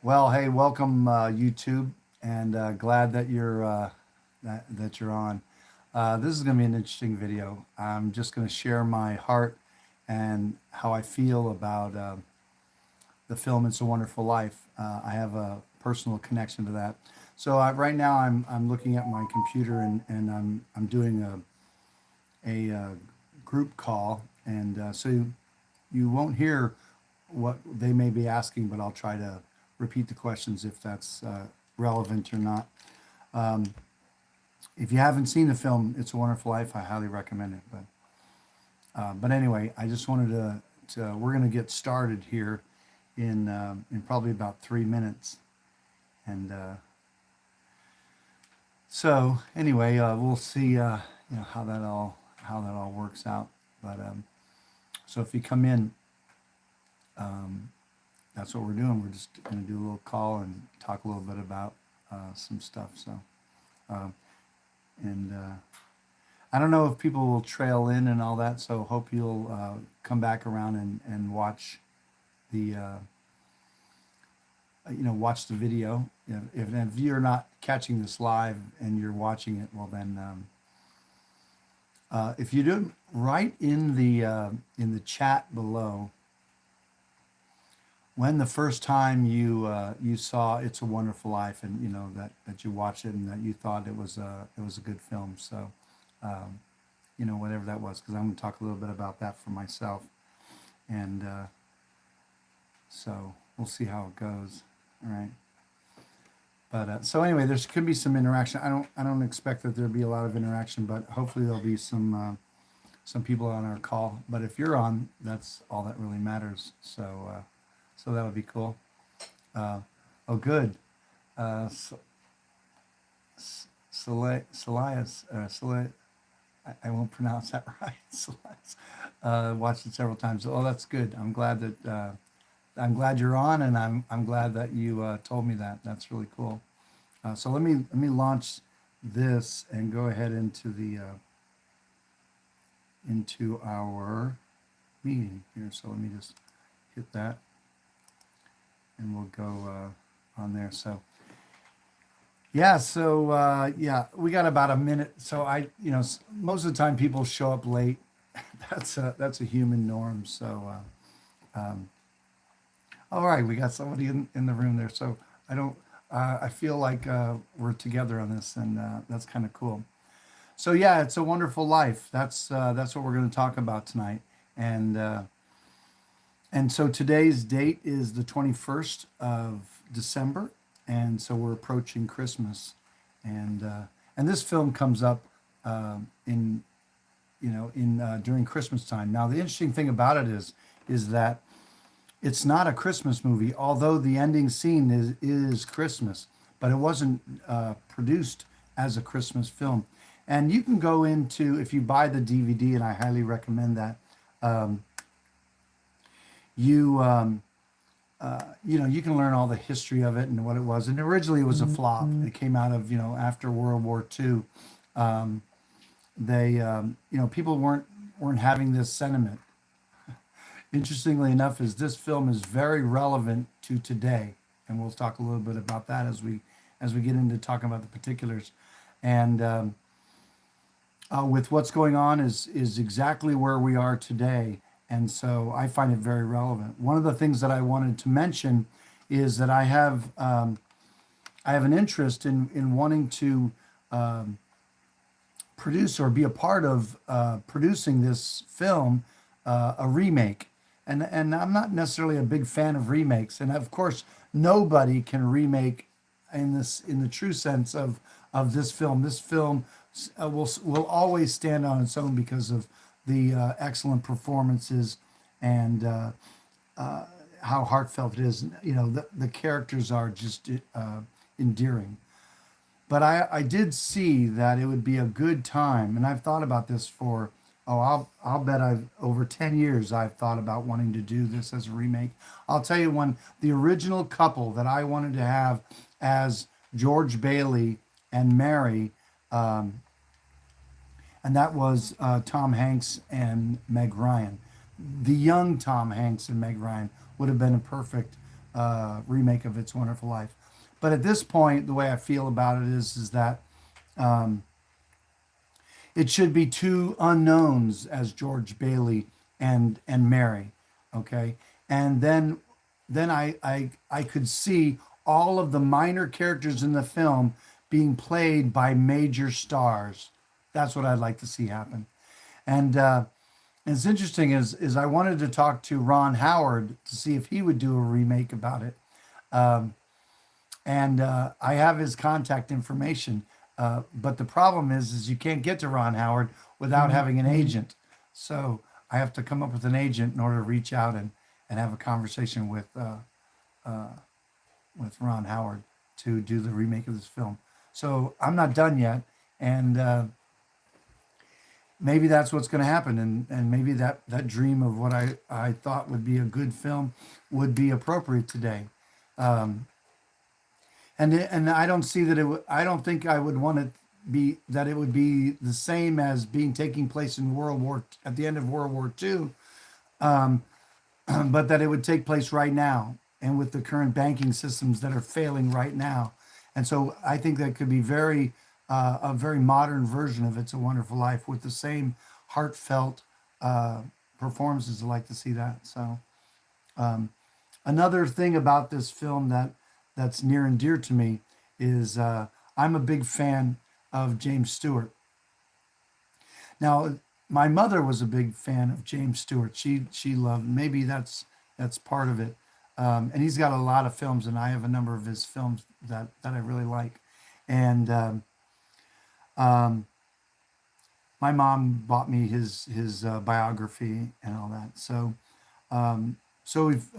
Well, hey, welcome YouTube, and glad that you're on. This is going to be an interesting video. I'm just going to share my heart and how I feel about the film "It's a Wonderful Life." I have a personal connection to that. So right now, I'm looking at my computer and I'm doing a group call, and so you won't hear what they may be asking, but I'll try to repeat the questions if that's relevant or not. If you haven't seen the film "It's a Wonderful Life," I highly recommend it. But anyway, I just wanted to we're going to get started here in probably about 3 minutes, and so anyway, we'll see how that all works out. But so if you come in, that's what we're doing. We're just going to do a little call and talk a little bit about some stuff. So, um, and I don't know if people will trail in and all that. So hope you'll come back around and watch the watch the video. If you're not catching this live and you're watching it, well then, if you do, write in the chat below when the first time you saw "It's a Wonderful Life," and that you watched it and that you thought it was a good film. So whatever that was, because I'm going to talk a little bit about that for myself, and so we'll see how it goes. All right. But so anyway, there's could be some interaction. I don't expect that there'll be a lot of interaction, but hopefully there'll be some people on our call. But if you're on, that's all that really matters. So that would be cool. Oh, good. So, Celias, I won't pronounce that right. Celias, watched it several times. Oh, that's good. I'm glad you're on, and I'm glad that you told me that. That's really cool. So let me launch this and go ahead into our meeting here. So let me just hit that, and we'll go on there. So yeah, we got about a minute. So most of the time people show up late. That's a human norm. So all right, we got somebody in the room there. So I don't. I feel like we're together on this, and that's kind of cool. So yeah, it's a wonderful life. That's what we're going to talk about tonight, and so today's date is the 21st of December, and so we're approaching Christmas, and this film comes up in in during Christmas time. Now the interesting thing about it is that it's not a Christmas movie, although the ending scene is Christmas, but it wasn't produced as a Christmas film. And you can go into, if you buy the DVD, and I highly recommend that, you you can learn all the history of it and what it was. And originally it was a flop. It came out of after World War II. They people weren't having this sentiment. Interestingly enough, is this film is very relevant to today, and we'll talk a little bit about that as we get into talking about the particulars, and with what's going on is exactly where we are today, and so I find it very relevant. One of the things that I wanted to mention is that I have an interest in wanting to produce or be a part of producing this film, a remake. And I'm not necessarily a big fan of remakes. And of course, nobody can remake in the true sense of this film. This film will always stand on its own because of the excellent performances and how heartfelt it is. The characters are just endearing. But I did see that it would be a good time, and I've thought about this for I'll bet I've over 10 years I've thought about wanting to do this as a remake. I'll tell you, when the original couple that I wanted to have as George Bailey and Mary, and that was Tom Hanks and Meg Ryan. The young Tom Hanks and Meg Ryan would have been a perfect remake of It's a Wonderful Life. But at this point, the way I feel about it is that it should be two unknowns as George Bailey and Mary, okay, and then I could see all of the minor characters in the film being played by major stars. That's what I'd like to see happen. And it's interesting is I wanted to talk to Ron Howard to see if he would do a remake about it. And I have his contact information. But the problem is you can't get to Ron Howard without having an agent. So I have to come up with an agent in order to reach out and have a conversation with Ron Howard to do the remake of this film. So I'm not done yet, and maybe that's what's going to happen, and maybe that dream of what I thought would be a good film would be appropriate today. And I don't see that I don't think I would want it be that it would be the same as being taking place in at the end of World War II, but that it would take place right now and with the current banking systems that are failing right now. And so I think that could be a very modern version of It's a Wonderful Life with the same heartfelt performances. I like to see that. So another thing about this film that's near and dear to me is I'm a big fan of James Stewart. Now, my mother was a big fan of James Stewart. She loved, maybe that's part of it. And he's got a lot of films, and I have a number of his films that I really like. And my mom bought me his biography and all that. So a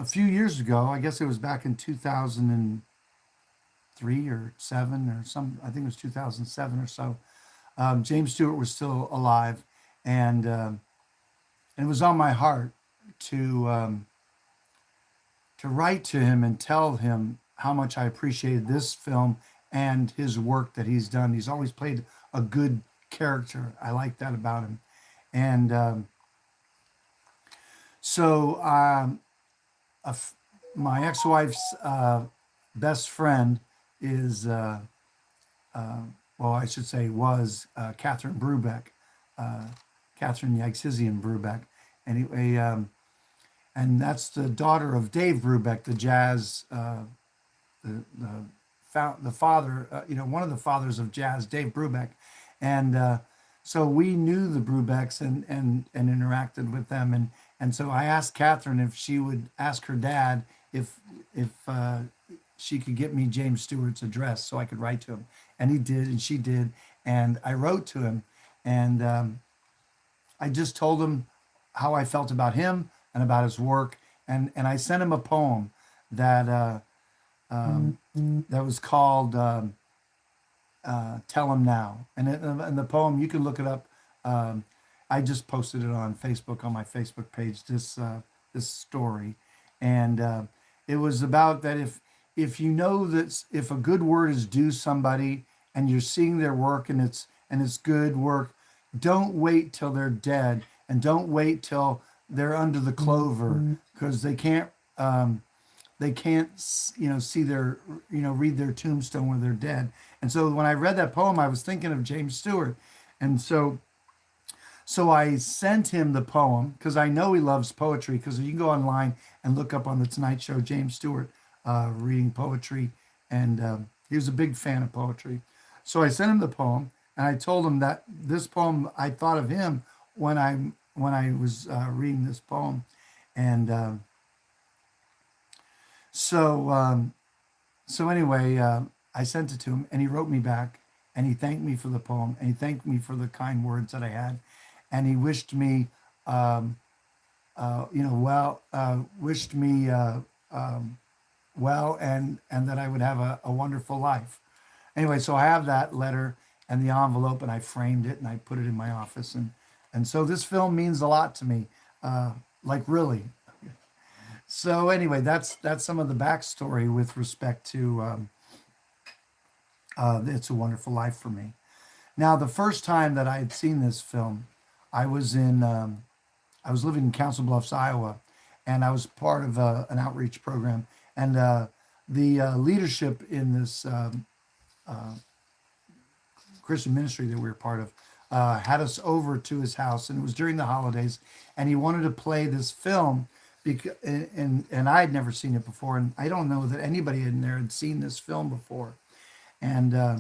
few years ago, I guess it was back in 2003 or seven or some, I think it was 2007 or so. James Stewart was still alive, and it was on my heart to write to him and tell him how much I appreciated this film and his work that he's done. He's always played a good character. I like that about him, and so my ex-wife's best friend is, well, I should say was Catherine Brubeck, Catherine Yagsizian Brubeck. Anyway, and that's the daughter of Dave Brubeck, the jazz, the father, one of the fathers of jazz, Dave Brubeck, and so we knew the Brubecks and interacted with them, and so I asked Catherine if she would ask her dad if she could get me James Stewart's address so I could write to him, and he did, and she did, and I wrote to him, and I just told him how I felt about him and about his work, and I sent him a poem that that was called "Tell Him Now," and the poem, you can look it up. I just posted it on Facebook, on my Facebook page. This story, and it was about that if you know that if a good word is due somebody and you're seeing their work and it's good work, don't wait till they're dead, and don't wait till they're under the clover, because they can't see their read their tombstone when they're dead. And so when I read that poem, I was thinking of James Stewart, and so I sent him the poem because I know he loves poetry, because you can go online and look up on the Tonight Show James Stewart reading poetry, and he was a big fan of poetry. So I sent him the poem, and I told him that this poem, I thought of him when I was reading this poem, and so anyway, I sent it to him, and he wrote me back, and he thanked me for the poem, and he thanked me for the kind words that I had, and he wished me, wished me well, and that I would have a wonderful life. Anyway, so I have that letter and the envelope, and I framed it and I put it in my office, and so this film means a lot to me, like really. So anyway, that's some of the backstory with respect to It's a Wonderful Life for me. Now, the first time that I had seen this film, I was living in Council Bluffs, Iowa, and I was part of an outreach program, And the leadership in this Christian ministry that we were part of had us over to his house, and it was during the holidays, and he wanted to play this film because and I had never seen it before, and I don't know that anybody in there had seen this film before, and uh,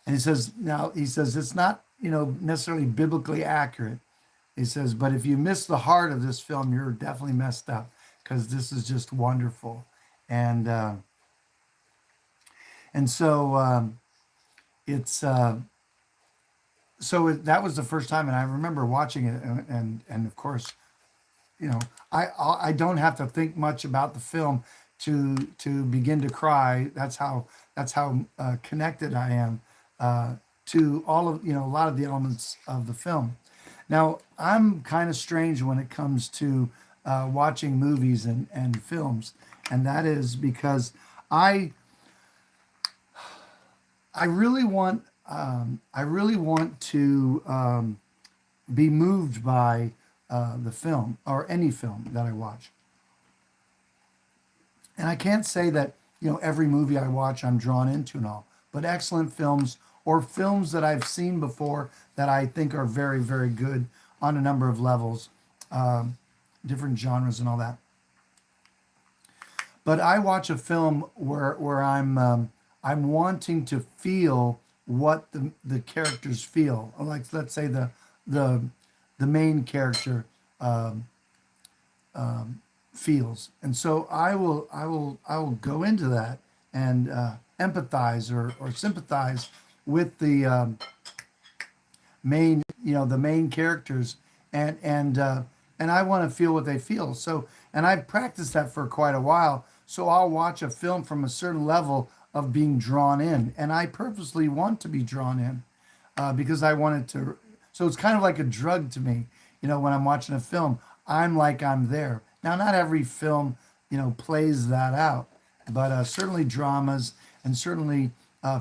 and he says it's not necessarily biblically accurate. He says, but if you miss the heart of this film, you're definitely messed up because this is just wonderful, and and so it's. That was the first time, and I remember watching it, and of course, I don't have to think much about the film to begin to cry. That's how connected I am to all of a lot of the elements of the film. Now I'm kind of strange when it comes to watching movies and films, and that is because I I really want I really want to be moved by the film or any film that I watch. And I can't say that every movie I watch I'm drawn into and all, but excellent films or films that I've seen before that I think are very very good on a number of levels, um, different genres and all that. But I watch a film where I'm wanting to feel what the characters feel. Like let's say the the main character um, feels, and so I will go into that and empathize or sympathize with the the main characters, and I want to feel what they feel. So, and I've practiced that for quite a while. So I'll watch a film from a certain level of being drawn in, and I purposely want to be drawn in because I want it to. So it's kind of like a drug to me. When I'm watching a film, I'm like I'm there. Now, not every film, plays that out, but certainly dramas and certainly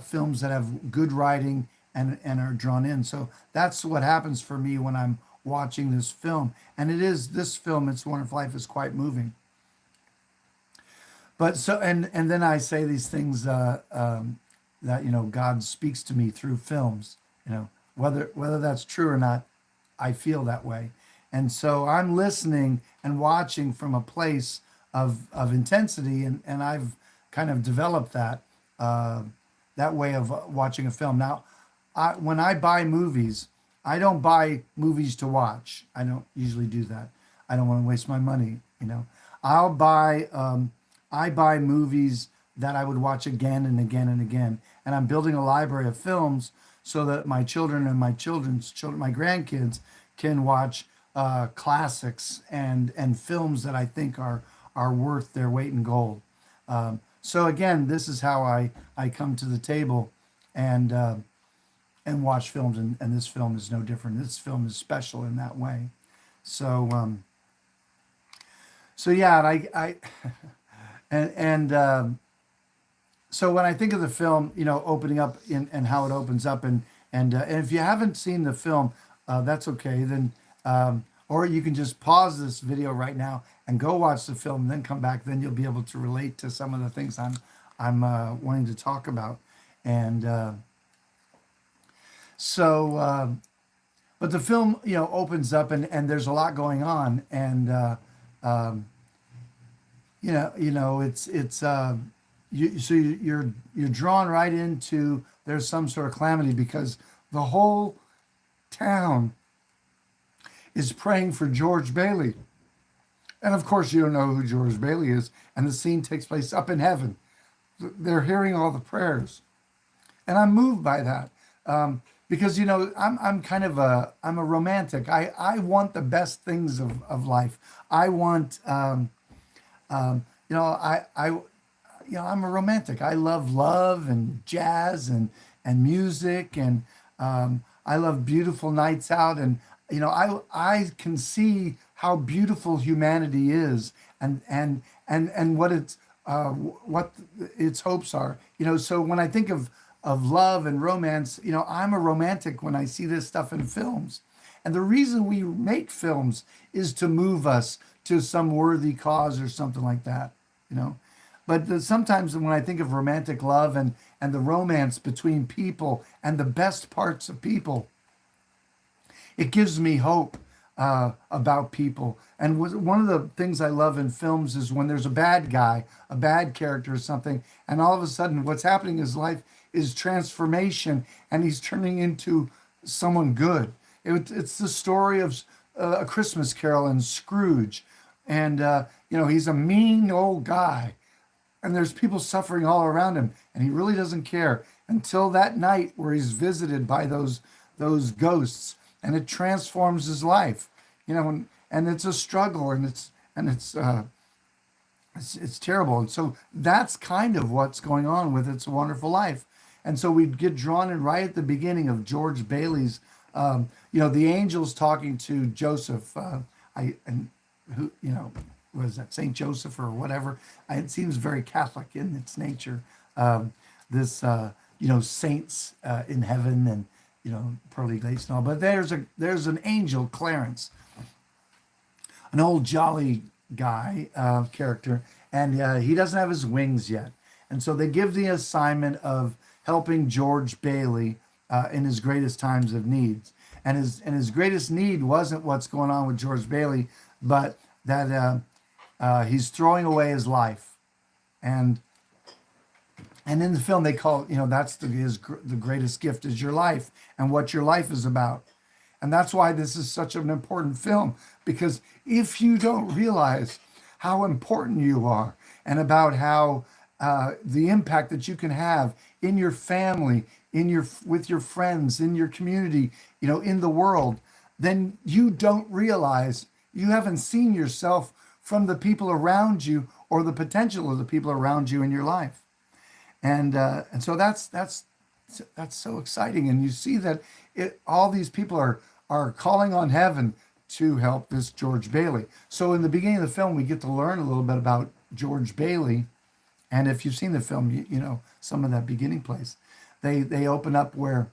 films that have good writing and are drawn in. So that's what happens for me when I'm watching this film. And it is this film, It's a Wonderful Life, is quite moving. But so and then I say these things that God speaks to me through films. Whether that's true or not, I feel that way, and so I'm listening and watching from a place of intensity, and I've kind of developed uh, that way of watching a film. Now, when I buy movies, I don't buy movies to watch. I don't usually do that. I don't want to waste my money. I'll buy I buy movies that I would watch again and again and again. And I'm building a library of films so that my children and my children's children, my grandkids, can watch classics and films that I think are worth their weight in gold. So again, this is how I come to the table and and watch films, and this film is no different. This film is special in that way. So so yeah, I and so when I think of the film, opening up and how it opens up, and if you haven't seen the film, that's okay. Then or you can just pause this video right now and go watch the film, and then come back. Then you'll be able to relate to some of the things I'm wanting to talk about, and so. But the film, opens up, and there's a lot going on, and um, it's you're drawn right into there's some sort of calamity because the whole town is praying for George Bailey, and of course you don't know who George Bailey is, and the scene takes place up in heaven. They're hearing all the prayers, and I'm moved by that because I'm kind of I'm a romantic. I want the best things of life. I want I'm a romantic. I love and jazz and music, and I love beautiful nights out, and I can see how beautiful humanity is, and what its hopes are. So when I think of love and romance, I'm a romantic when I see this stuff in films. And the reason we make films is to move us to some worthy cause or something like that, you know. But sometimes when I think of romantic love and the romance between people and the best parts of people, it gives me hope about people. And one of the things I love in films is when there's a bad guy, a bad character or something, and all of a sudden what's happening in his life is transformation, and he's turning into someone good. It's the story of A Christmas Carol and Scrooge. And, he's a mean old guy, and there's people suffering all around him, and he really doesn't care until that night where he's visited by those ghosts, and it transforms his life. And it's a struggle, and it's terrible. And so that's kind of what's going on with It's a Wonderful Life. And so we get drawn in right at the beginning of George Bailey's, the angels talking to Joseph. Who, was that Saint Joseph or whatever? It seems very Catholic in its nature. This, saints in heaven, and pearly gates and all. But there's an angel, Clarence, an old jolly guy character, and he doesn't have his wings yet. And so they give the assignment of helping George Bailey in his greatest times of needs. And his greatest need wasn't what's going on with George Bailey, but that he's throwing away his life. And in the film they call, that's the greatest gift is your life and what your life is about. And that's why this is such an important film, because if you don't realize how important you are and about how the impact that you can have in your family, with your friends, in your community, in the world, then you don't realize you haven't seen yourself from the people around you or the potential of the people around you in your life. And so that's so exciting. And you see that all these people are calling on heaven to help this George Bailey. So in the beginning of the film, we get to learn a little bit about George Bailey. And if you've seen the film, you know some of that beginning place. They open up where,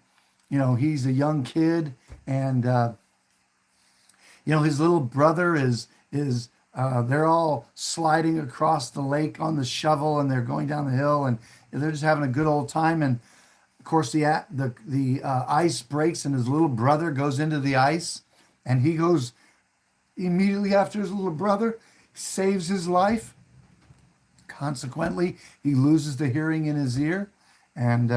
he's a young kid, and his little brother is they're all sliding across the lake on the shovel, and they're going down the hill, and they're just having a good old time. And of course, the ice breaks, and his little brother goes into the ice, and he goes immediately after his little brother, saves his life. Consequently, he loses the hearing in his ear, and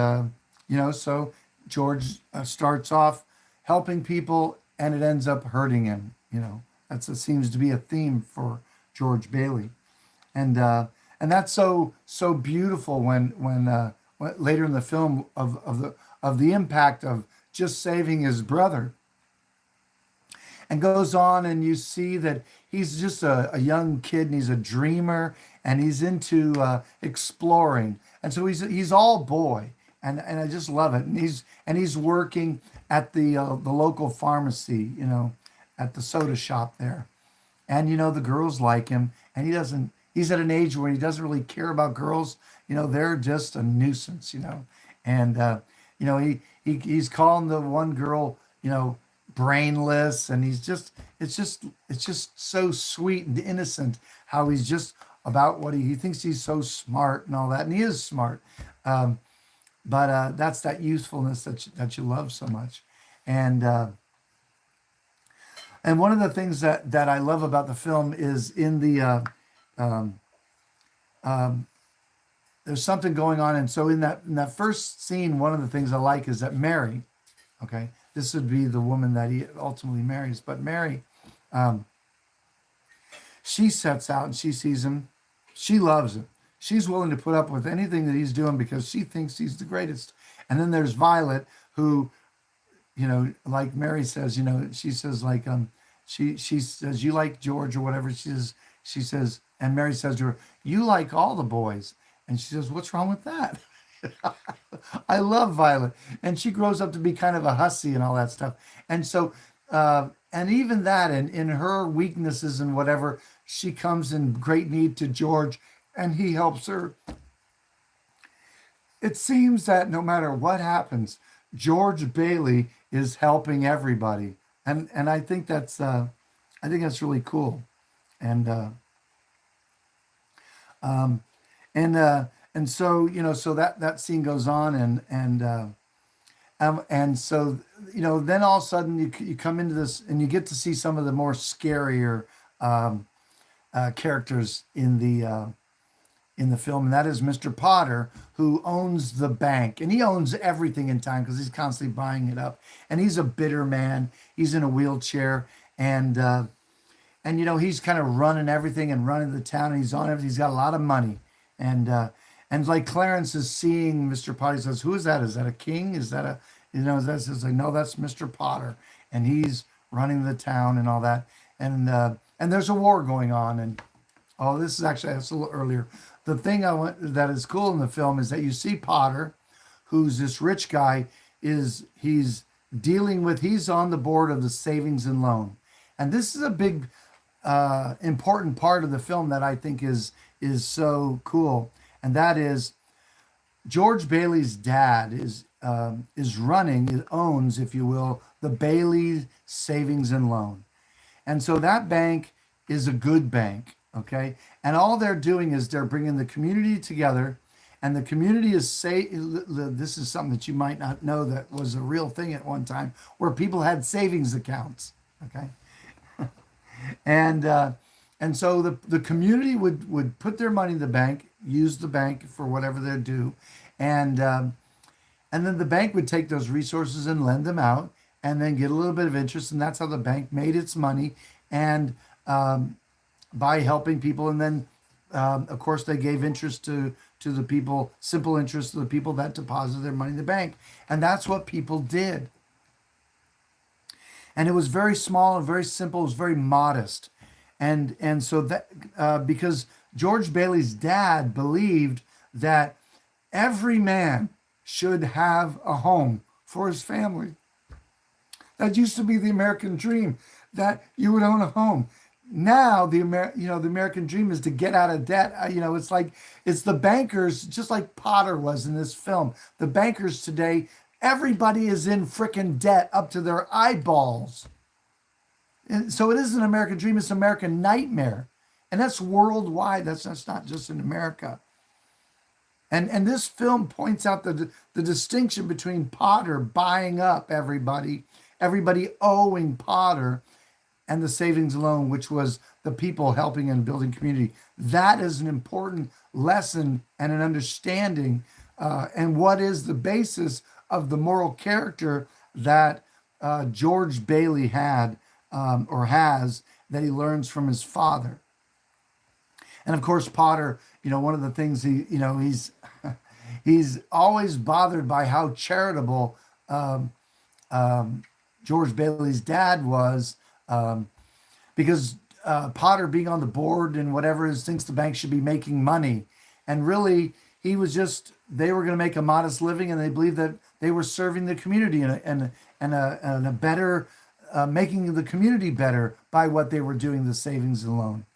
so George starts off helping people, and it ends up hurting him. That seems to be a theme for George Bailey, and that's so beautiful when later in the film of the impact of just saving his brother, and goes on, and you see that he's just a young kid, and he's a dreamer, and he's into exploring, and so he's all boy, and I just love it, and he's working at the local pharmacy, at the soda shop there, and the girls like him, and he's at an age where he doesn't really care about girls, they're just a nuisance, and he's calling the one girl, brainless, and it's just so sweet and innocent how he's just about what he thinks he's so smart and all that, and he is smart, but that's that youthfulness that you love so much. And one of the things that I love about the film is in the there's something going on, and so in that first scene, one of the things I like is that Mary, okay, this would be the woman that he ultimately marries, but Mary, she sets out and she sees him, she loves him, she's willing to put up with anything that he's doing because she thinks he's the greatest. And then there's Violet, who, like Mary says, she says, like, she says, you like George or whatever. She says, and Mary says to her, you like all the boys. And she says, what's wrong with that? I love Violet. And she grows up to be kind of a hussy and all that stuff. And so, and even that, and in her weaknesses and whatever, she comes in great need to George, and he helps her. It seems that no matter what happens, George Bailey is helping everybody, and I think that's really cool, and and so so that scene goes on, and so then all of a sudden you come into this and you get to see some of the more scarier characters in the film, and that is Mr. Potter, who owns the bank, and he owns everything in time because he's constantly buying it up, and he's a bitter man. He's in a wheelchair, and he's kind of running everything and running the town, and he's on everything. He's got a lot of money, and like Clarence is seeing Mr. Potter. He says, "Who is that? Is that a king? Is that a That's just like, no, that's Mr. Potter, and he's running the town and all that, and there's a war going on, and oh, this is actually that's a little earlier. The thing I want that is cool in the film is that you see Potter, who's this rich guy, he's dealing with he's on the board of the savings and loan, and this is a big important part of the film that I think is so cool, and that is George Bailey's dad is running, it owns, if you will, the Bailey Savings and Loan, and so that bank is a good bank, okay, and all they're doing is they're bringing the community together, and the community is say this is something that you might not know that was a real thing at one time where people had savings accounts, okay, and so the community would put their money in the bank, use the bank for whatever they're due, and and then the bank would take those resources and lend them out, and then get a little bit of interest, and that's how the bank made its money, and by helping people, and then of course they gave interest to the people, simple interest to the people that deposited their money in the bank, and that's what people did. And it was very small and very simple. It was very modest, and so that because George Bailey's dad believed that every man should have a home for his family. That used to be the American dream, that you would own a home. Now the American dream is to get out of debt. It's like it's the bankers, just like Potter was in this film. The bankers today, everybody is in frickin' debt up to their eyeballs. And so it isn't an American dream, it's an American nightmare. And that's worldwide. That's not just in America. And this film points out the distinction between Potter buying up everybody owing Potter, and the savings loan, which was the people helping and building community. That is an important lesson and an understanding, and what is the basis of the moral character that George Bailey had, or has, that he learns from his father. And of course, Potter, one of the things he's always bothered by how charitable George Bailey's dad was, because Potter, being on the board and whatever, thinks the bank should be making money, and really they were going to make a modest living, and they believed that they were serving the community and a better, making the community better by what they were doing, the savings and loan.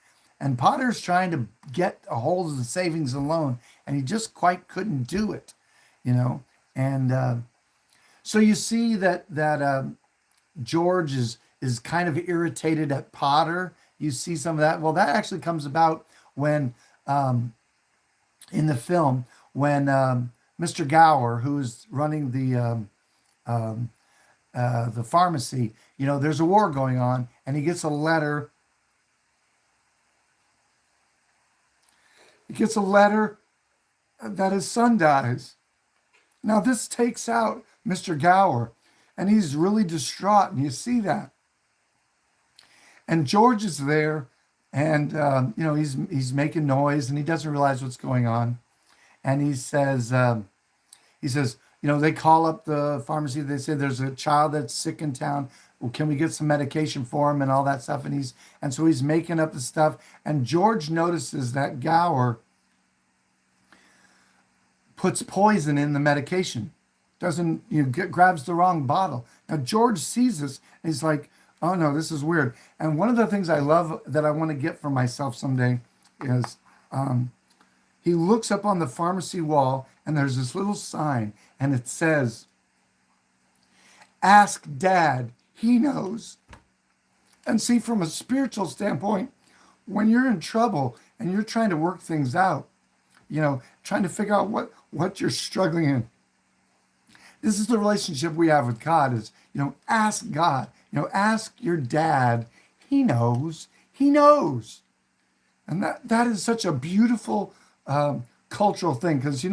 And Potter's trying to get a hold of the savings and loan, and he just quite couldn't do it, And so you see that George is kind of irritated at Potter. You see some of that. Well, that actually comes about when in the film when Mr. Gower, who's running the pharmacy, there's a war going on, and he gets a letter. He gets a letter that his son dies. Now this takes out Mr. Gower, and he's really distraught, and you see that. And George is there, and he's making noise, and he doesn't realize what's going on. And he says, they call up the pharmacy. They say there's a child that's sick in town. Well, can we get some medication for him and all that stuff? And so he's making up the stuff. And George notices that Gower puts poison in the medication. Doesn't grabs the wrong bottle. Now George sees this, and he's like, oh no, this is weird. And one of the things I love that I want to get for myself someday is he looks up on the pharmacy wall, and there's this little sign, and it says, ask Dad, he knows. And see, from a spiritual standpoint, when you're in trouble and you're trying to work things out, trying to figure out what you're struggling in. This is the relationship we have with God is, ask God, ask your dad. He knows. He knows. And that is such a beautiful cultural thing because,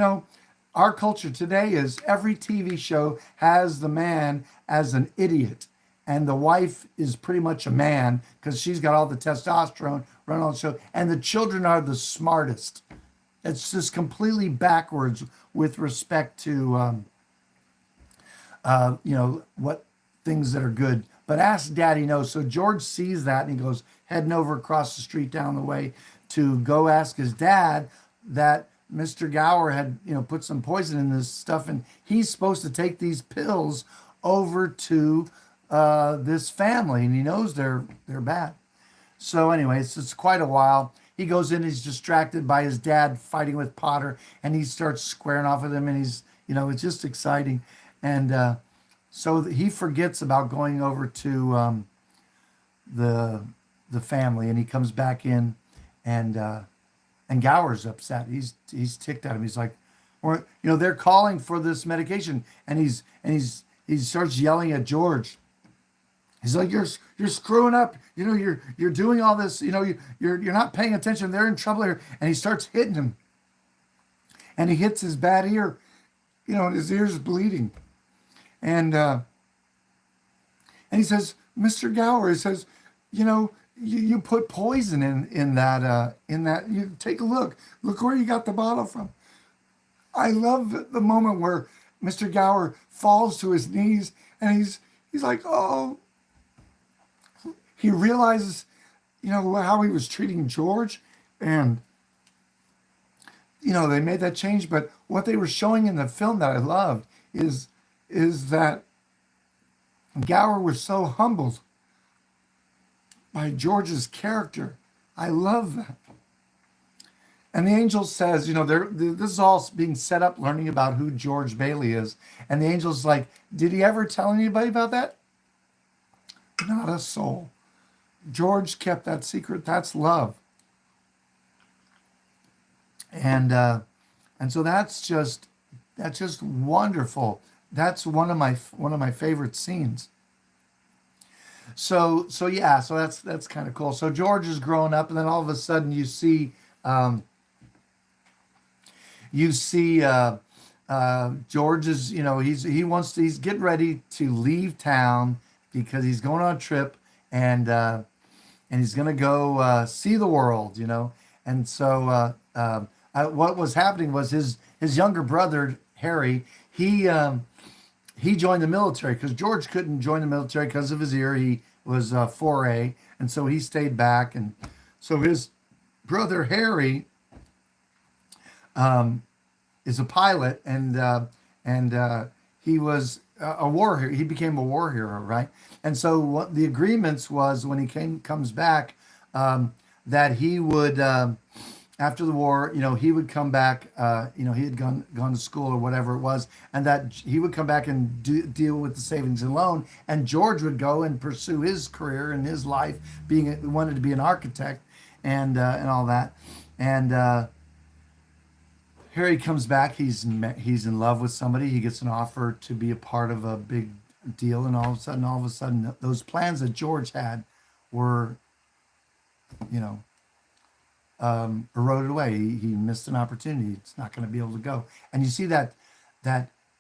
our culture today is every TV show has the man as an idiot. And the wife is pretty much a man because she's got all the testosterone running on the show. And the children are the smartest. It's just completely backwards with respect to, what things that are good. But ask daddy knows. So George sees that and he goes heading over across the street down the way to go ask his dad that Mr. Gower had, put some poison in this stuff. And he's supposed to take these pills over to this family. And he knows they're bad. So anyway, it's quite a while. He goes in, he's distracted by his dad fighting with Potter. And he starts squaring off with him. And he's, it's just exciting. And so he forgets about going over to the family, and he comes back in, and Gower's upset. He's ticked at him. He's like, or they're calling for this medication, and he starts yelling at George. He's like, you're screwing up. You're doing all this. You're not paying attention. They're in trouble here, and he starts hitting him, and he hits his bad ear. And his ear's bleeding. And he says, Mr. Gower, he says, you put poison in that. You take a look. Look where you got the bottle from. I love the moment where Mr. Gower falls to his knees and he's like, oh. He realizes, how he was treating George, and they made that change. But what they were showing in the film that I loved is that Gower was so humbled by George's character. I love that. And the angel says, this is all being set up, learning about who George Bailey is. And the angel's like, did he ever tell anybody about that? Not a soul. George kept that secret. That's love. And so that's just wonderful. That's one of my favorite scenes. So that's kind of cool. So George is growing up, and then all of a sudden you see George is he's getting ready to leave town because he's going on a trip, and he's gonna go see the world, And so what was happening was his younger brother Harry, he joined the military because George couldn't join the military because of his ear. He was 4A, and so he stayed back. And so his brother Harry is a pilot, and he was a war hero. He became a war hero, right? And so what the agreements was when he comes back, that he would. After the war, he would come back. He had gone to school or whatever it was, and that he would come back and deal with the savings and loan. And George would go and pursue his career and his life, wanted to be an architect, and all that. And here he comes back. He's in love with somebody. He gets an offer to be a part of a big deal, and all of a sudden, those plans that George had were, eroded away. He missed an opportunity. It's not going to be able to go. And you see that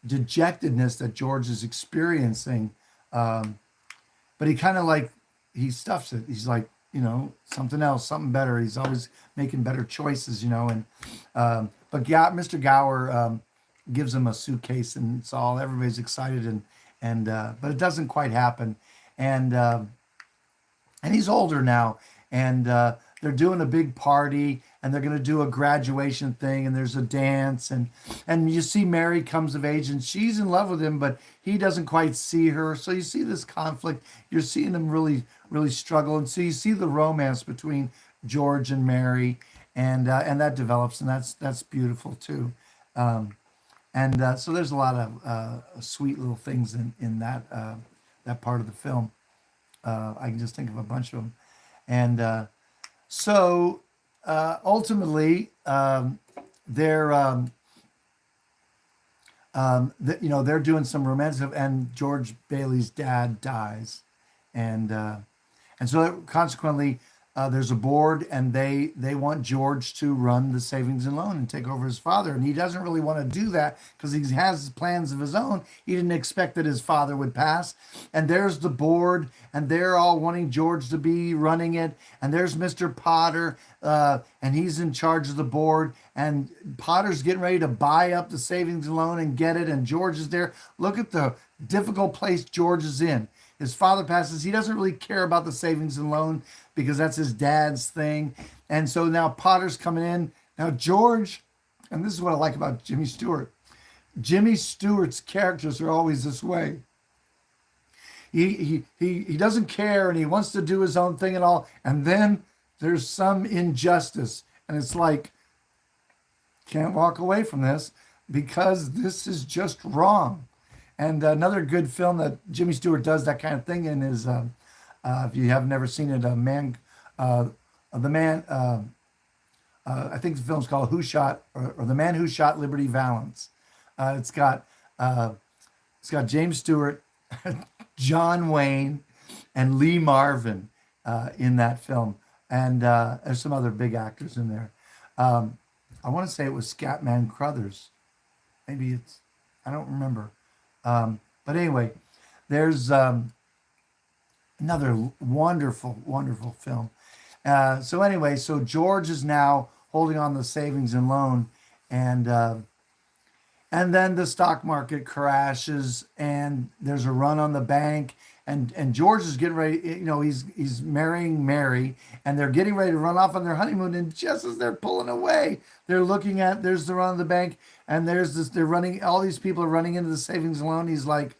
dejectedness that George is experiencing, but he kind of he stuffs it. He's like, something else, something better. He's always making better choices, and but Mr. Gower gives him a suitcase, and it's all everybody's excited, and but it doesn't quite happen, and he's older now, and they're doing a big party, and they're going to do a graduation thing, and there's a dance, and you see Mary comes of age, and she's in love with him, but he doesn't quite see her. So you see this conflict. You're seeing them really, really struggle, and so you see the romance between George and Mary, and that develops, and that's beautiful too. So there's a lot of sweet little things in that part of the film. I can just think of a bunch of them, and. So ultimately, they're they're doing some romantic, and George Bailey's dad dies, and so consequently, there's a board, and they want George to run the savings and loan and take over his father, and he doesn't really want to do that because he has plans of his own. He didn't expect that his father would pass, and there's the board, and they're all wanting George to be running it, and there's Mr. Potter, and he's in charge of the board, and Potter's getting ready to buy up the savings and loan and get it, and George is there. Look at the difficult place George is in. His father passes. He doesn't really care about the savings and loan because that's his dad's thing. And so now Potter's coming in. Now George, and this is what I like about Jimmy Stewart. Jimmy Stewart's characters are always this way. He doesn't care, and he wants to do his own thing and all. And then there's some injustice, and it's like, can't walk away from this because this is just wrong. And another good film that Jimmy Stewart does that kind of thing in is, if you have never seen it, the man. I think the film's called Who Shot or The Man Who Shot Liberty Valance. It's got James Stewart, John Wayne, and Lee Marvin in that film, and there's some other big actors in there. I want to say it was Scatman Crothers. Maybe I don't remember. But anyway, there's another wonderful, wonderful film. So George is now holding on the savings and loan, and then the stock market crashes, and there's a run on the bank, and George is getting ready. He's marrying Mary, and they're getting ready to run off on their honeymoon. And just as they're pulling away, there's the run on the bank, and there's this. They're running. All these people are running into the savings and loan. He's like,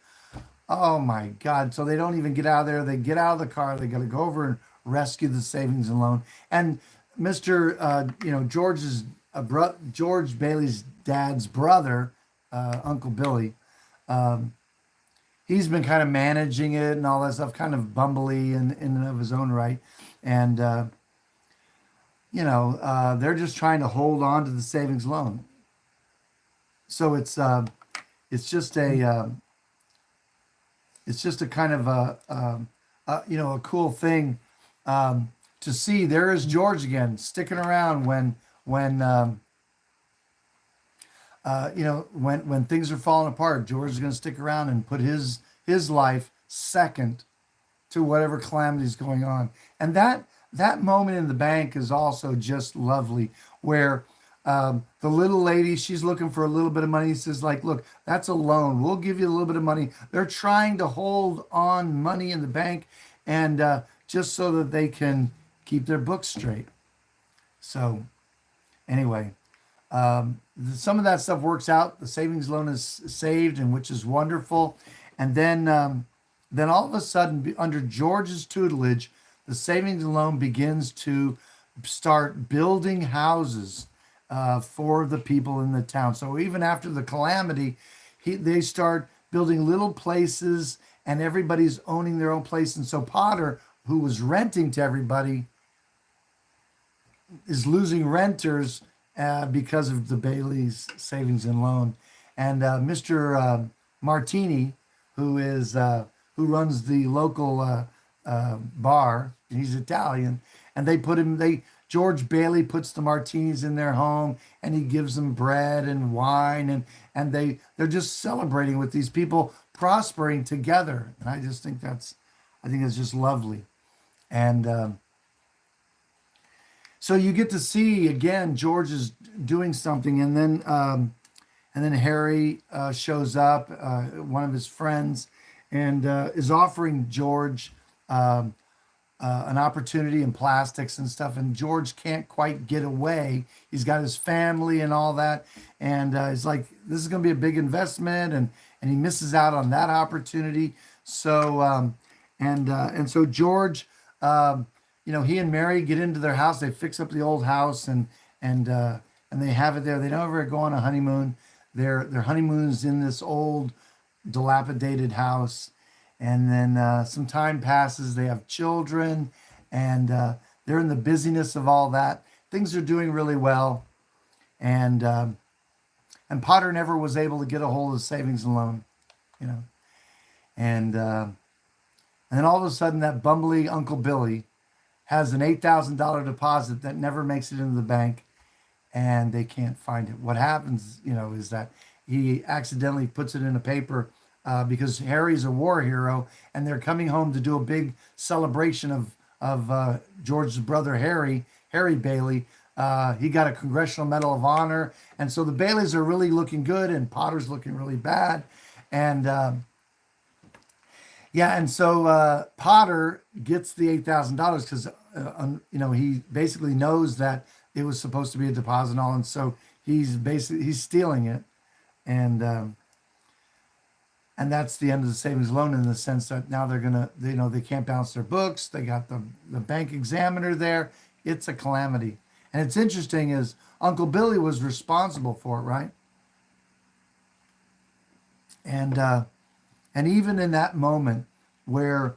"Oh my God!" So they don't even get out of there. They get out of the car. They got to go over and rescue the savings and loan. And George Bailey's dad's brother, Uncle Billy. He's been kind of managing it and all that stuff, kind of bumbly in and of his own right. And, they're just trying to hold on to the savings loan. So it's just a kind of a cool thing to see. There is George again, sticking around when things are falling apart. George is going to stick around and put his life second to whatever calamity is going on. And that moment in the bank is also just lovely, where the little lady, she's looking for a little bit of money. He says, like, look, that's a loan. We'll give you a little bit of money. They're trying to hold on money in the bank, and just so that they can keep their books straight. So anyway, some of that stuff works out. The savings loan is saved, and which is wonderful. And then all of a sudden, under George's tutelage, the savings loan begins to start building houses for the people in the town. So even after the calamity, they start building little places, and everybody's owning their own place. And so Potter, who was renting to everybody, is losing renters because of the Bailey's savings and loan. And Mr. Martini, who runs the local bar, and he's Italian, and George Bailey puts the martinis in their home, and he gives them bread and wine, and they're just celebrating with these people prospering together. And I think it's just lovely. And so you get to see again George is doing something, and then Harry shows up, one of his friends, and is offering George an opportunity in plastics and stuff. And George can't quite get away. He's got his family and all that, and he's like, "This is going to be a big investment," and he misses out on that opportunity. So so George. He and Mary get into their house. They fix up the old house, and they have it there. They don't ever go on a honeymoon. Their honeymoon's in this old, dilapidated house, and then some time passes. They have children, and they're in the busyness of all that. Things are doing really well, and and Potter never was able to get a hold of the savings and loan, you know, and then all of a sudden that bumbly Uncle Billy has an $8,000 deposit that never makes it into the bank, and they can't find it. What happens, is that he accidentally puts it in a paper because Harry's a war hero, and they're coming home to do a big celebration of George's brother Harry Bailey. He got a Congressional Medal of Honor, and so the Baileys are really looking good, and Potter's looking really bad, and yeah, and so Potter gets the $8,000 because he basically knows that it was supposed to be a deposit and all, and so he's stealing it, and and that's the end of the savings loan in the sense that now they're gonna they can't balance their books. They got the bank examiner there. It's a calamity, and it's interesting is Uncle Billy was responsible for it, right? And and even in that moment where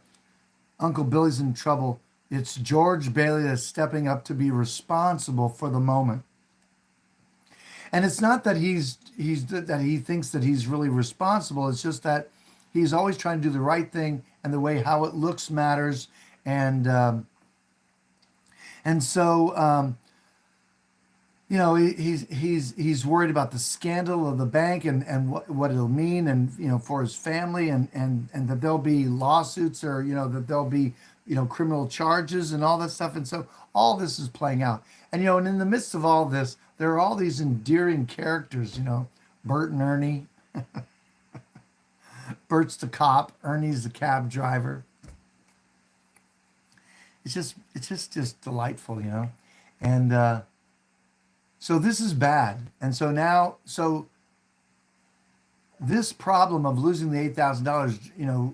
Uncle Billy's in trouble, it's George Bailey that's stepping up to be responsible for the moment. And it's not that that he thinks that he's really responsible. It's just that he's always trying to do the right thing, and the way how it looks matters. And so he's worried about the scandal of the bank and what it'll mean, and for his family, and that there'll be lawsuits, or that there'll be criminal charges and all that stuff. And so all this is playing out, and in the midst of all this, there are all these endearing characters, Bert and Ernie. Bert's the cop, Ernie's the cab driver. It's just delightful, and so this is bad. And so now, this problem of losing the $8,000,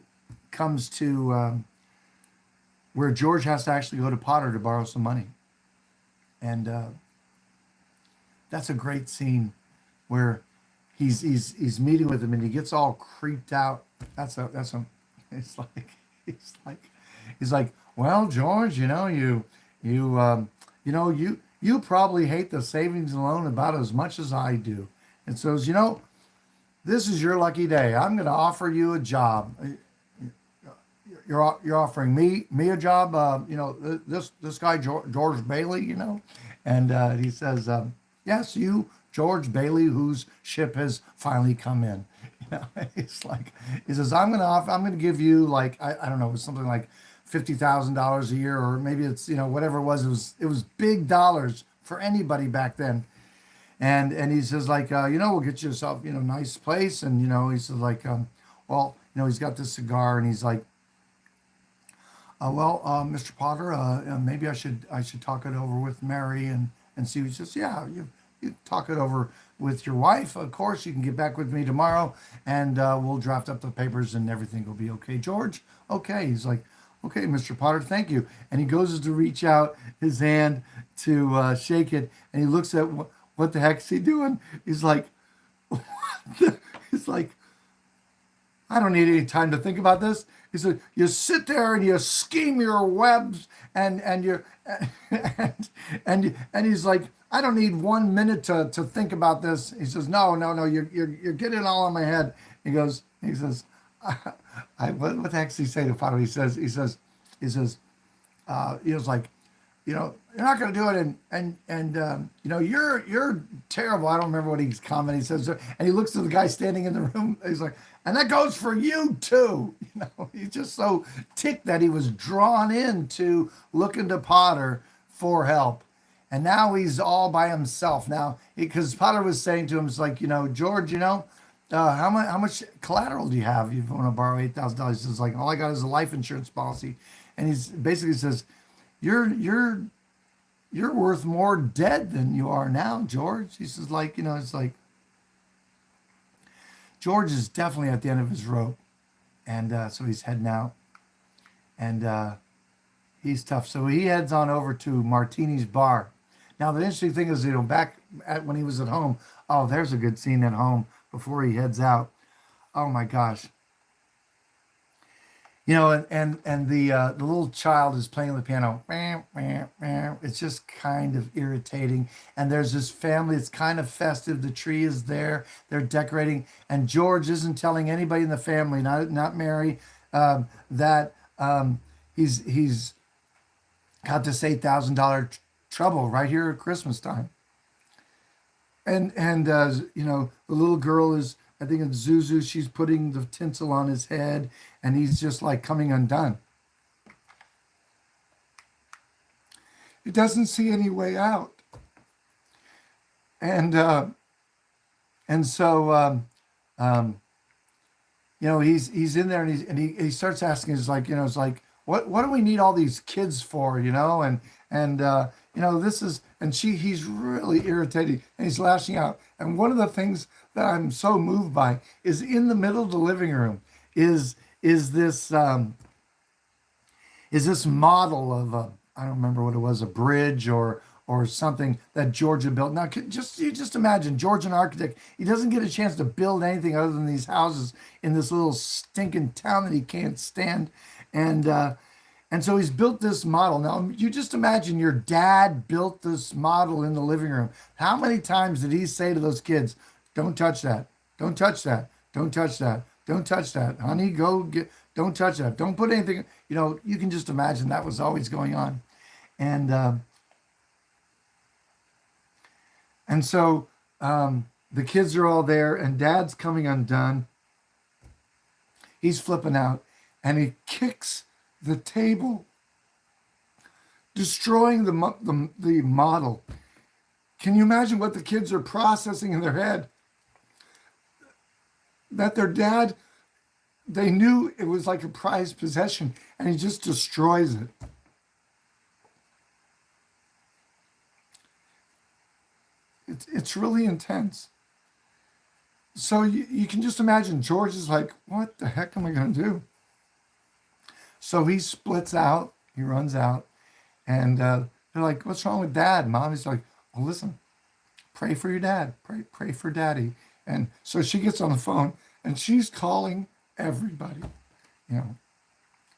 comes to where George has to actually go to Potter to borrow some money. And that's a great scene where he's meeting with him, and he gets all creeped out. It's like he's like, well, George, you probably hate the savings and loan about as much as I do. And so, this is your lucky day. I'm going to offer you a job. You're offering me a job. This guy George Bailey. And he says, yes, you George Bailey, whose ship has finally come in. It's like he says, I'm going to give you, like, I don't know, something like $50,000 a year, or maybe it's whatever it was. It was big dollars for anybody back then. And he says, like, we'll get you yourself nice place. And he says, like, well, he's got this cigar, and he's like, well, Mr. Potter, maybe I should talk it over with Mary and see. He says, yeah, you talk it over with your wife. Of course, you can get back with me tomorrow, and we'll draft up the papers, and everything will be okay. George, okay. He's like, okay, Mr. Potter, thank you. And he goes to reach out his hand to shake it, and he looks at what the heck's he doing? He's like, he's like, I don't need any time to think about this. He said, you sit there and you scheme your webs, and you're and he's like, I don't need 1 minute to think about this. He says, no, you're getting it all in my head. He says, what the heck does he say to Potter? He says, he was like, you're not going to do it, and you're terrible. I don't remember what he's commenting. He says, and he looks to the guy standing in the room. He's like, and that goes for you too. He's just so ticked that he was drawn into looking to Potter for help, and now he's all by himself now, because Potter was saying to him, it's like, George, how much collateral do you have? If you want to borrow $8,000, he's like, all I got is a life insurance policy, and he's basically says, you're worth more dead than you are now, George. He says, like, it's like George is definitely at the end of his rope, and so he's heading out, and he's tough. So he heads on over to Martini's bar. Now, the interesting thing is, back when he was at home, oh, there's a good scene at home before he heads out. Oh my gosh. and the little child is playing the piano. It's just kind of irritating. And there's this family. It's kind of festive. The tree is there. They're decorating, and George isn't telling anybody in the family, not Mary, that he's got this $8,000 trouble right here at Christmas time. And the little girl is, I think it's Zuzu. She's putting the tinsel on his head, and he's just like coming undone. He doesn't see any way out, and uh, and so he's in there, and he starts asking, is like, it's like, what do we need all these kids for, and this is, and he's really irritated, and he's lashing out. And one of the things that I'm so moved by is in the middle of the living room is is this um, is this model of a, I don't remember what it was, a bridge or something that Georgia built. Now, you just imagine George, an architect, he doesn't get a chance to build anything other than these houses in this little stinking town that he can't stand, and uh, and so he's built this model. Now, you just imagine your dad built this model in the living room. How many times did he say to those kids, "Don't touch that. Don't touch that. Don't touch that. Don't touch that. Honey, go get, don't touch that. Don't put anything." You can just imagine that was always going on. And and so the kids are all there, and dad's coming undone. He's flipping out, and he kicks the table, destroying the model. Can you imagine what the kids are processing in their head? That their dad, they knew it was like a prized possession, and he just destroys it. It's really intense. So you can just imagine George is like, what the heck am I going to do? So he splits out, he runs out, and they're like, what's wrong with dad, Mom? He's like, well, listen, pray for your dad, pray for daddy. And so she gets on the phone, and she's calling everybody, you know.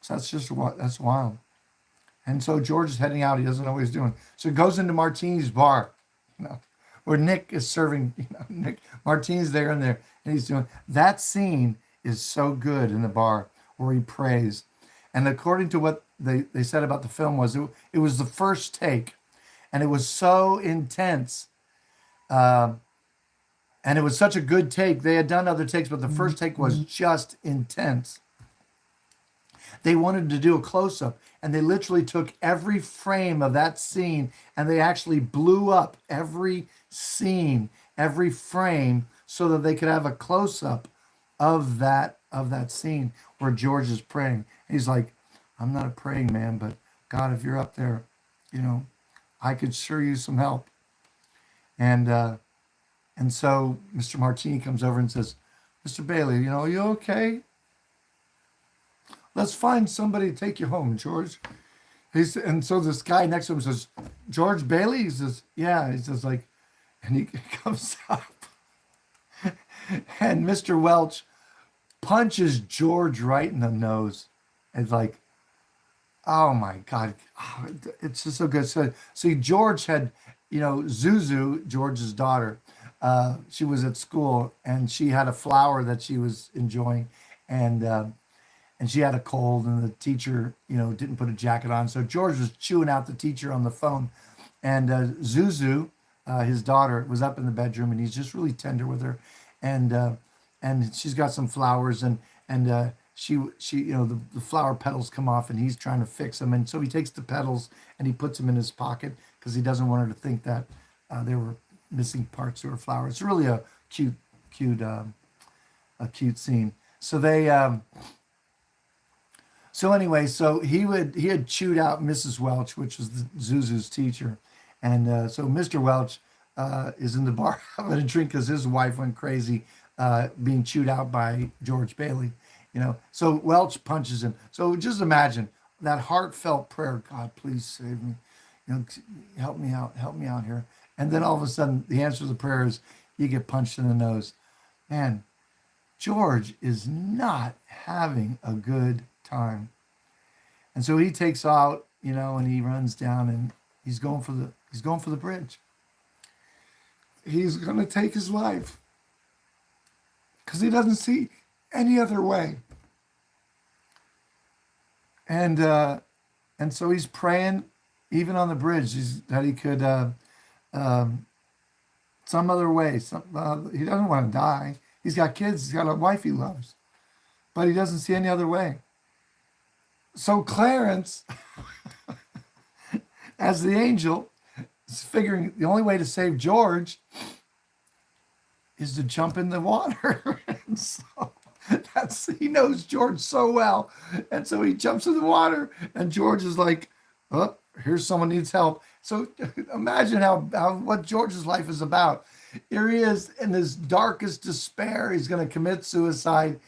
So that's just what, that's wild. And so George is heading out. He doesn't know what he's doing. So he goes into Martini's bar, you know, where Nick is serving, Nick Martini's there and he's doing that scene is so good in the bar where he prays. And according to what they said about the film was it was the first take, and it was so intense. Uh, and it was such a good take. They had done other takes, but the first take was just intense. They wanted to do a close up, and they literally took every frame of that scene and they actually blew up every scene, every frame, so that they could have a close up of that scene where George is praying. He's like, I'm not a praying man, but God, if you're up there, you know, I could sure use some help. And so Mr. Martini comes over and says, Mr. Bailey, are you okay? Let's find somebody to take you home, George. And so this guy next to him says, George Bailey? He says, yeah. He says, like, and he comes up. And Mr. Welch punches George right in the nose. It's like, oh my God. Oh, it's just so good. So, see, George had, Zuzu, George's daughter, she was at school and she had a flower that she was enjoying. And she had a cold, and the teacher, didn't put a jacket on. So George was chewing out the teacher on the phone. And Zuzu, his daughter, was up in the bedroom, and he's just really tender with her. And she's got some flowers, and the flower petals come off, and he's trying to fix them. And so he takes the petals and he puts them in his pocket because he doesn't want her to think that there were missing parts to her flower. It's really a cute scene. So they. So anyway, so he had chewed out Mrs. Welch, which was Zuzu's teacher, and so Mr. Welch is in the bar having a drink because his wife went crazy being chewed out by George Bailey, So Welch punches him. So just imagine that heartfelt prayer: God, please save me, help me out here. And then all of a sudden, the answer to the prayer is you get punched in the nose. Man, George is not having a good time. And so he takes out, and he runs down and he's going for the bridge. He's going to take his life because he doesn't see any other way. And so he's praying, even on the bridge, that he could um, some other way. He doesn't want to die. He's got kids. He's got a wife he loves, but he doesn't see any other way. So Clarence, as the angel, is figuring the only way to save George is to jump in the water. And so he knows George so well. And so he jumps in the water, and George is like, oh, here's someone needs help. So imagine how what George's life is about. Here he is in his darkest despair. He's going to commit suicide,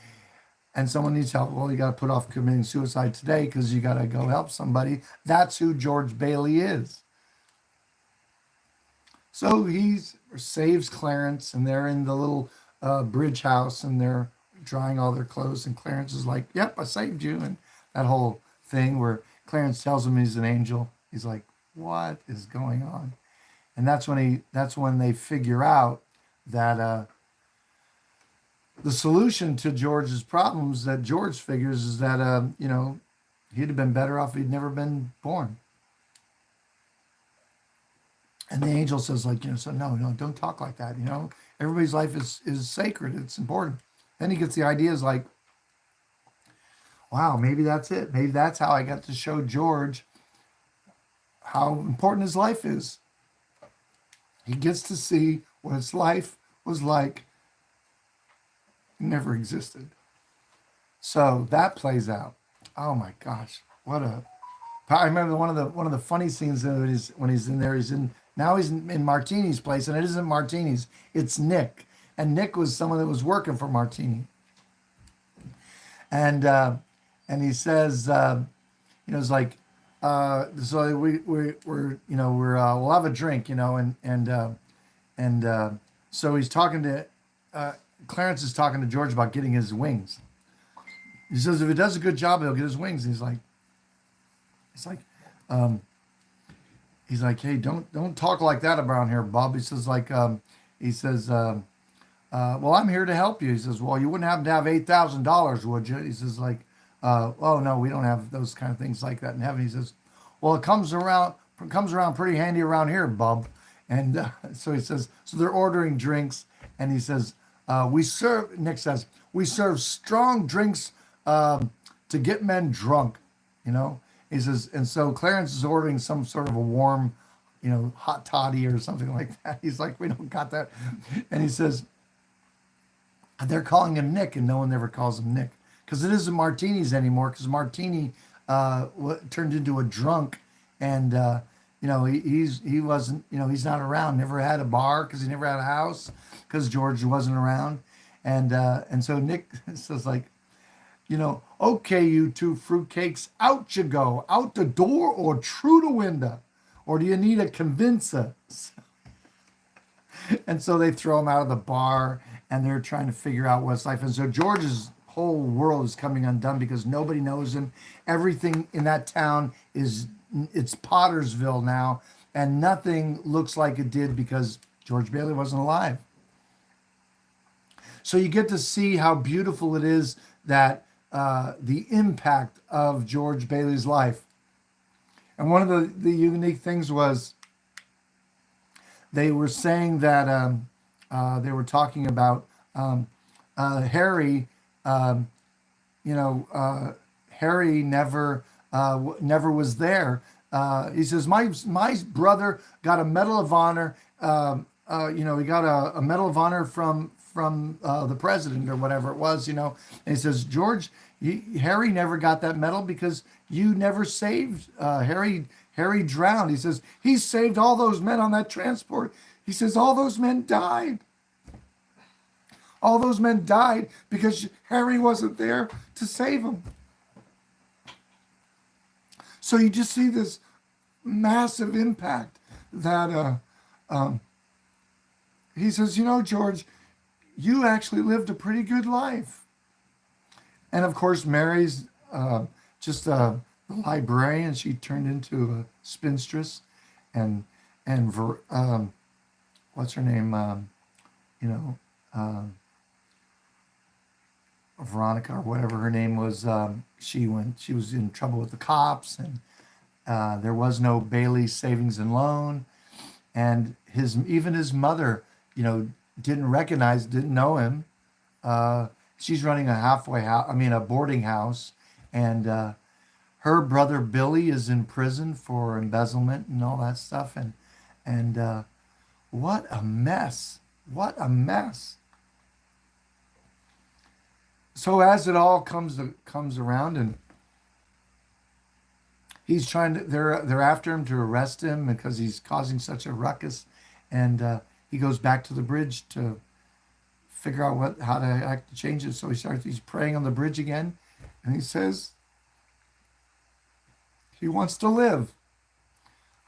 and someone needs help. Well, you got to put off committing suicide today because you got to go help somebody. That's who George Bailey is. So he saves Clarence, and they're in the little bridge house, and they're drying all their clothes. And Clarence is like, "Yep, I saved you." And that whole thing where Clarence tells him he's an angel. He's like, "What is going on?" And that's when they figure out that the solution to George's problems that George figures is that he'd have been better off if he'd never been born. And the angel says, so no, don't talk like that. Everybody's life is sacred. It's important. Then he gets the ideas like, wow, maybe that's it. Maybe that's how I got to show George how important his life is. He gets to see what his life was like. It never existed. So that plays out. Oh my gosh, I remember one of the funny scenes is when he's in there. He's in Martini's place, and it isn't Martini's. It's Nick, and Nick was someone that was working for Martini. And he says, it's like, so we'll have a drink, so he's talking to Clarence is talking to George about getting his wings. He says if he does a good job, he'll get his wings. And he's like, hey, don't talk like that around here, Bob. He says well, I'm here to help you. He says, well, you wouldn't happen to have $8,000, would you? He says oh no, we don't have those kind of things like that in heaven. He says, well, it comes around pretty handy around here, Bub. And so he says, so they're ordering drinks, and he says, Nick says, we serve strong drinks to get men drunk, He says, and so Clarence is ordering some sort of a warm, hot toddy or something like that. He's like, we don't got that. And he says, they're calling him Nick, and no one ever calls him Nick. Because it isn't Martini's anymore, because Martini turned into a drunk, and he wasn't, he's not around. Never had a bar because he never had a house because George wasn't around, and so Nick says okay, you two fruitcakes, out you go, out the door or through the window, or do you need a convincer? And so they throw him out of the bar, and they're trying to figure out what's life. And so George's whole world is coming undone because nobody knows him. Everything in that town it's Pottersville now, and nothing looks like it did because George Bailey wasn't alive. So you get to see how beautiful it is that the impact of George Bailey's life. And one of the unique things was they were saying that they were talking about Harry. Harry never was there. He says my brother got a Medal of Honor. He got a Medal of Honor from the president or whatever it was. And he says, George, Harry never got that medal because you never saved Harry. Harry drowned. He says he saved all those men on that transport. He says all those men died. All those men died because Harry wasn't there to save them. So you just see this massive impact that he says, George, you actually lived a pretty good life. And of course, Mary's just the librarian. She turned into a spinstress, and what's her name? You know, Veronica or whatever her name was. She was in trouble with the cops, and there was no Bailey Savings and Loan, and his mother, didn't recognize, didn't know him. Uh, she's running a halfway house, I mean, a boarding house, and her brother Billy is in prison for embezzlement and all that stuff, and what a mess! What a mess! So as it all comes around, and he's trying to, they're after him to arrest him because he's causing such a ruckus, and he goes back to the bridge to figure out how to act to change it. So he's praying on the bridge again, and he says he wants to live.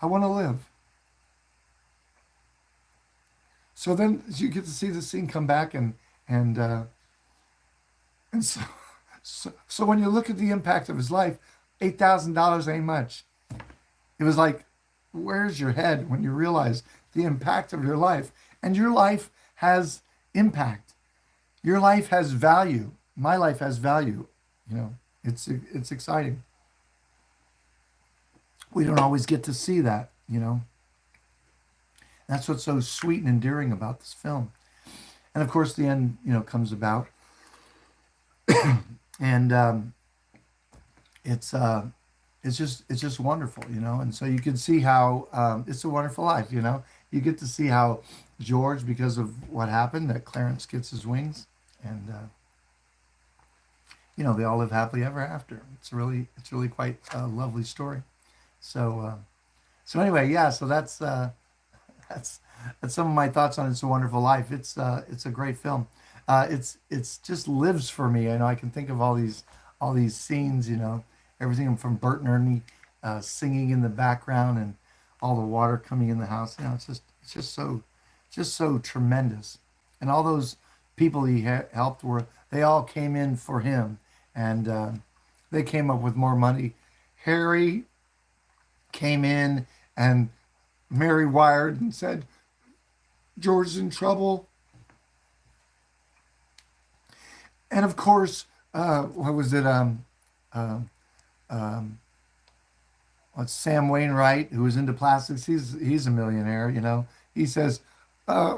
I want to live. So then you get to see the scene come back, and and so when you look at the impact of his life, $8,000 ain't much. It was like, where's your head when you realize the impact of your life? And your life has impact. Your life has value. My life has value. It's exciting. We don't always get to see that. That's what's so sweet and endearing about this film. And of course, the end, comes about, and it's just wonderful. And so you can see how it's a wonderful life. You get to see how George, because of what happened, that Clarence gets his wings, and they all live happily ever after. It's really quite a lovely story. So anyway, yeah. So that's some of my thoughts on It's a Wonderful Life. It's a great film. It's just lives for me. I know I can think of all these scenes. Everything from Bert and Ernie singing in the background, and all the water coming in the house. It's just so tremendous. And all those people he helped they all came in for him, and they came up with more money. Harry came in, and Mary wired and said George's in trouble. And of course, what was it? Um, um, what's Sam Wainwright, who was into plastics? He's a millionaire. He says,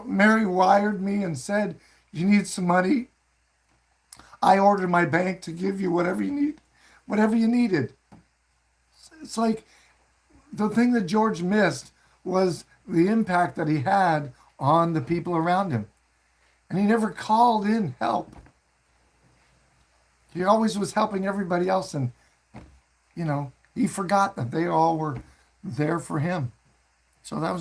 Mary wired me and said you need some money. I ordered my bank to give you whatever you needed. It's like the thing that George missed was the impact that he had on the people around him, and he never called in help. He always was helping everybody else, and he forgot that they all were there for him. So that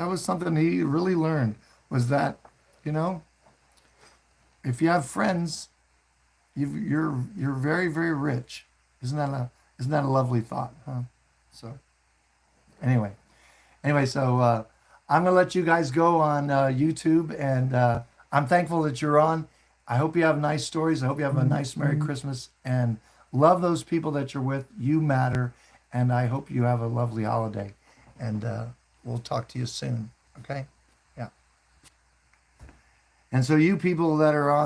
was something he really learned, was that, if you have friends, you're very, very rich. Isn't that a lovely thought, huh? So anyway, so I'm gonna let you guys go on YouTube, and I'm thankful that you're on. I hope you have nice stories. I hope you have a nice Merry Christmas, and love those people that you're with. You matter, and I hope you have a lovely holiday. And we'll talk to you soon. Okay? Yeah. And so you people that are on